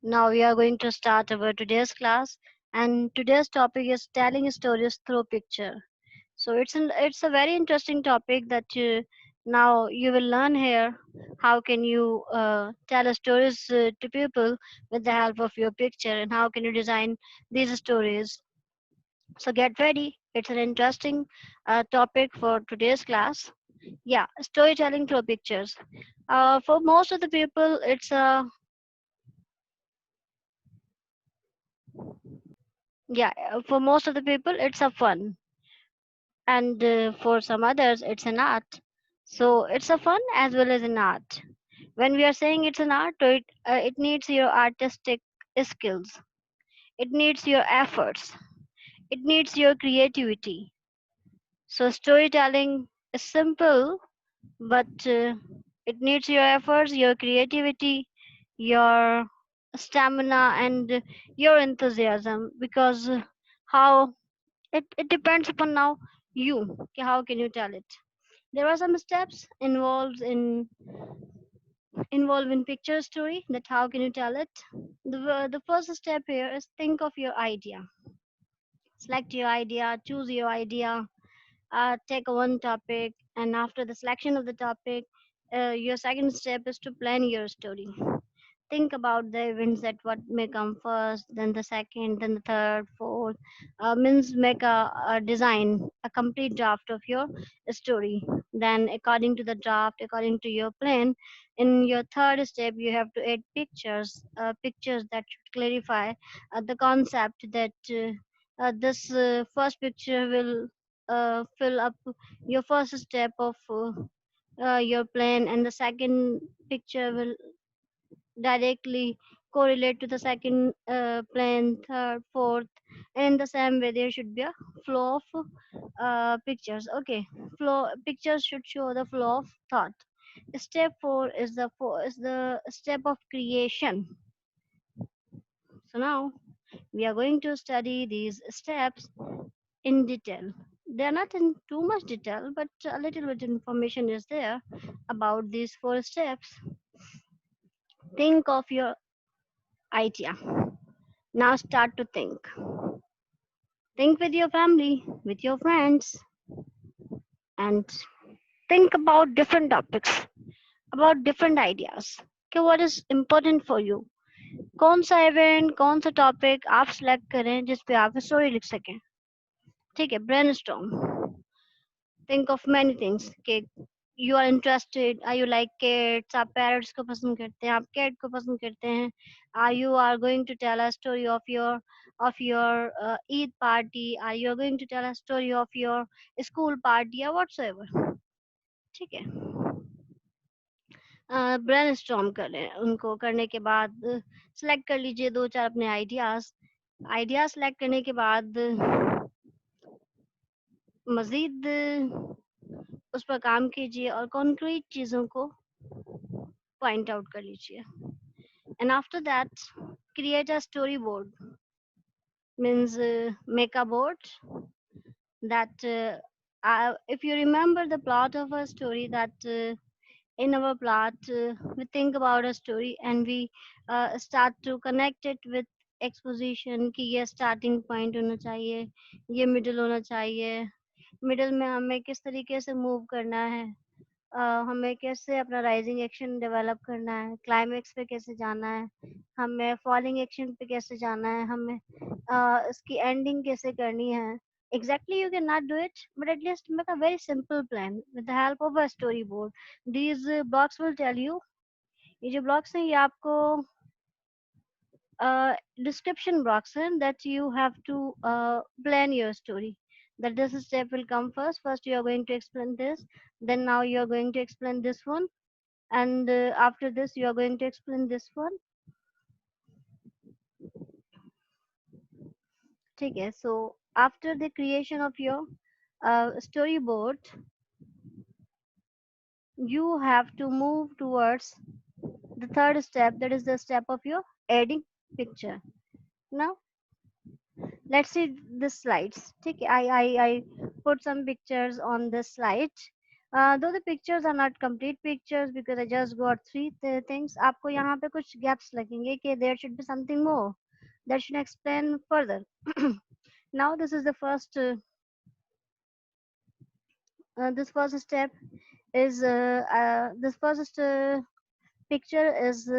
Now we are going to start our today's class, and today's topic is telling stories through picture. So it's a very interesting topic that now you will learn here. How can you tell stories to people with the help of your picture, and how can you design these stories? So get ready. It's an interesting topic for today's class. Yeah, storytelling through pictures. For most of the people, it's a yeah. For most of the people, it's a fun, and for some others, it's an art. So it's a fun as well as an art. When we are saying it's an art, it needs your artistic skills. It needs your efforts. It needs your creativity. So storytelling is simple, but it needs your efforts, your creativity, your stamina, and your enthusiasm. Because how it depends upon now you. How can you tell it? There are some steps involved in picture story. That how can you tell it? The first step here is think of your idea. Select your idea, choose your idea, take one topic, and after the selection of the topic, your second step is to plan your story. Think about the events that what may come first, then the second, then the third, fourth. Means make a design, a complete draft of your story. Then, according to the draft, according to your plan, in your third step, you have to add pictures, pictures that should clarify the concept that this first picture will fill up your first step of your plan, and the second picture will directly correlate to the second plan, third, fourth, and in the same way there should be a flow of pictures. Okay, flow pictures should show the flow of thought. Step four is the step of creation. So now we are going to study these steps in detail. They are not in too much detail, but a little bit information is there about these four steps. Think of your idea. Now start to think. Think with your family, with your friends, and think about different topics, about different ideas. कि what is important for you? कौन सा event, कौन सा topic आप select करें जिस पे आप स्टोरी लिख सकें. ठीक है, brainstorm. Think of many things. कि you are interested, are you like cats, आप parrots को पसंद करते हैं, आप cat को पसंद करते हैं, are you are going to tell a story of your Eid party, are you going to tell a story of your school party or whatsoever. ठीक है, ब्रेन स्टॉर्म कर लें. उनको करने के बाद सिलेक्ट कर लीजिए दो चार अपने आइडियाज. आइडिया सेलेक्ट करने के बाद मजीद उस पर काम कीजिए और कॉन्क्रीट चीज़ों को पॉइंट आउट कर लीजिए. And after that create a storyboard. Means make a board that if you remember the plot of a story, that in our plot we think about a story and we start to connect it with exposition कि ये starting point होना चाहिए, ये middle होना चाहिए, middle में हमें किस तरीके से मूव करना है, हमें कैसे अपना राइजिंग एक्शन डेवलप करना है, क्लाइमेक्स पे कैसे जाना है, हमें फॉलिंग एक्शन पे कैसे जाना है, हमें इसकी एंडिंग कैसे करनी है. Exactly, you cannot do it, but at least make a very simple plan with the help of a storyboard. These blocks will tell you. ये जो blocks हैं ये आपको description box है that you have to plan your story. That this step will come first. First you are going to explain this. Then now you are going to explain this one, and after this you are going to explain this one. ठीक है. So after the creation of your storyboard, you have to move towards the third step. That is the step of your adding picture. Now let's see the slides. ठीक है. I put some pictures on the slide. Though the pictures are not complete pictures because I just got three things. आपको यहाँ पे कुछ gaps लगेंगे कि there should be something more that should explain further. Now this first step is this first picture is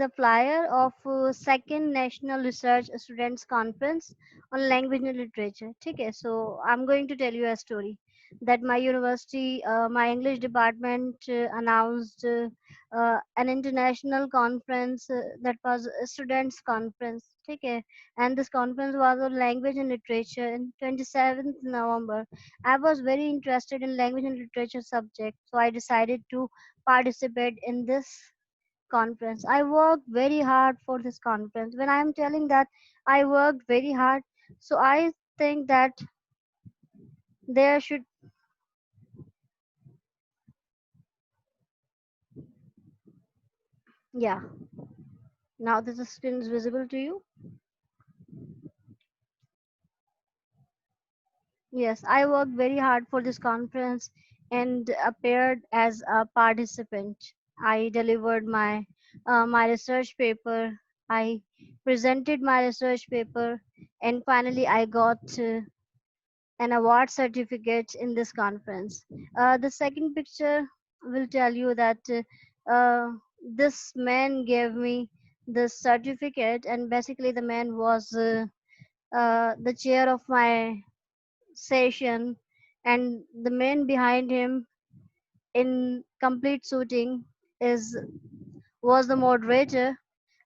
a flyer of second National Research Students Conference on Language and Literature. Okay, so I'm going to tell you a story that my university, my English department announced an international conference that was a students conference. Okay, and this conference was on language and literature in 27th November. I was very interested in language and literature subject, so I decided to participate in this conference. I worked very hard for this conference. When I am telling that I worked very hard, so I think that there should, yeah. Now this screen is visible to you. Yes, I worked very hard for this conference and appeared as a participant. I delivered my research paper. I presented my research paper, and finally I got an award certificate in this conference. The second picture will tell you that this man gave me this certificate, and basically, the man was the chair of my session, and the man behind him in complete suiting is was the moderator.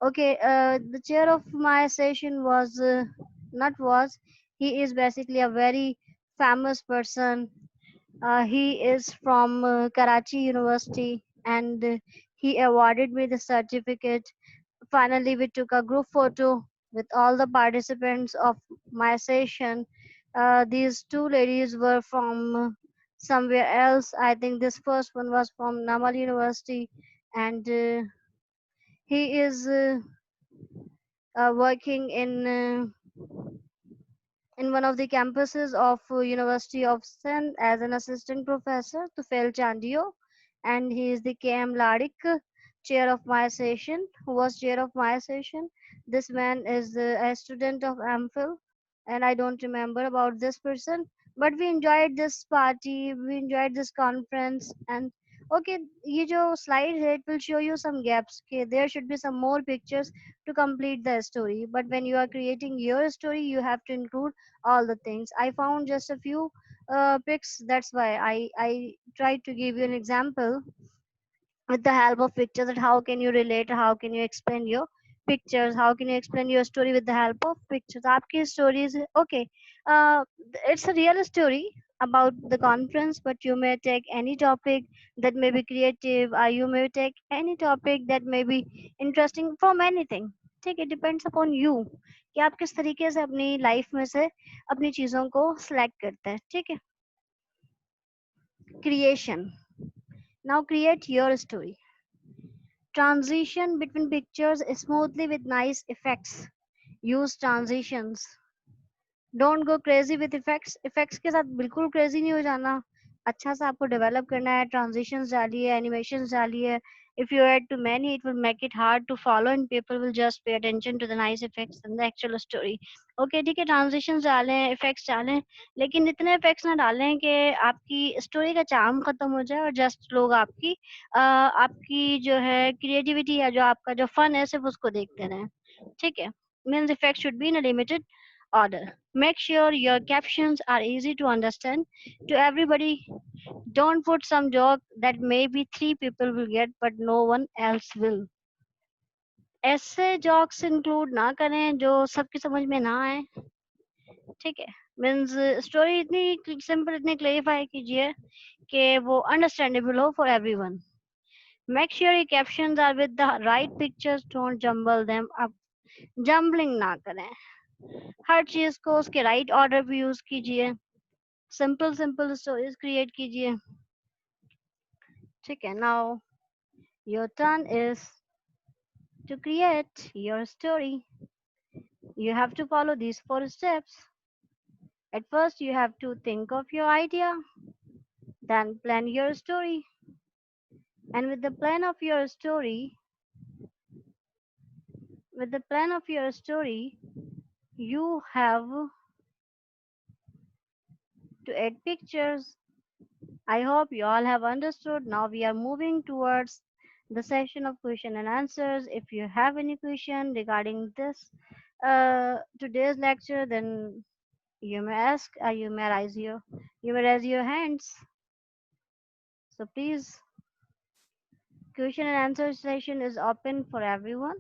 Okay, the chair of my session was not was he is basically a very famous person. He is from Karachi University, and he awarded me the certificate. Finally, we took a group photo with all the participants of my session. These two ladies were from somewhere else. I think this first one was from Namal University, and he is working in one of the campuses of University of Sindh as an assistant professor, Tufail Chandio, and he is the KM Ladik, chair of my session, who was chair of my session. This man is a student of AMPhil, and I don't remember about this person, but we enjoyed this party, we enjoyed this conference, and okay, ये जो slide है, it will show you some gaps. Okay, there should be some more pictures to complete the story, but when you are creating your story, you have to include all the things. I found just a few pics. That's why I tried to give you an example with the help of pictures. That how can you relate? How can you explain your pictures? How can you explain your story with the help of pictures? आपकी stories okay. Uh, it's a real story about the conference, but you may take any topic that may be creative, or you may take any topic that may be interesting from anything. ठीक है, depends upon you कि आप किस तरीके से अपनी life में से अपनी चीजों को सिलेक्ट करते हैं. ठीक है, creation. Now create your story. Transition between pictures smoothly with nice effects. Use transitions. Don't go crazy with effects. Effects के साथ बिल्कुल क्रेजी नहीं हो जाना. अच्छा सा आपको डेवलप करना है. ट्रांजिशंस डालिए, एनिमेशंस डालिए. If you add too many, it will make it hard to follow, and people will just pay attention to the nice effects and the actual story. Okay, ठीक है, ट्रांजिशंस डालें, effects डालें, लेकिन इतने effects ना डालें कि आपकी स्टोरी का चार्म खत्म हो जाए और जस्ट लोग आपकी जो है क्रिएटिविटी या जो आपका जो फन है सिर्फ उसको देखते रहें. ठीक है, means effects should be in a limited order. Make sure your captions are easy to understand to everybody. Don't put some joke that maybe three people will get but no one else will. ऐसे jokes include ना करें जो सबकी समझ में ना आए. ठीक है, मीन्स स्टोरी इतनी सिंपल, इतनी क्लेरिफाई कीजिए कि वो अंडरस्टैंडेबल हो for everyone. Make sure your captions are with the right pictures. Don't jumble them up. Jumbling ना करें. हर चीज को उसके राइट ऑर्डर पे यूज कीजिए. सिंपल सिंपल स्टोरीज क्रिएट कीजिए. ठीक है, now your turn is to create your story. You have to follow these four steps. At first, you have to think of your idea, then plan your story. And with the plan of your story, you have to add pictures. I hope you all have understood. Now we are moving towards the session of question and answers. If you have any question regarding this today's lecture, then you may ask. You may raise your hands. So please, question and answer session is open for everyone.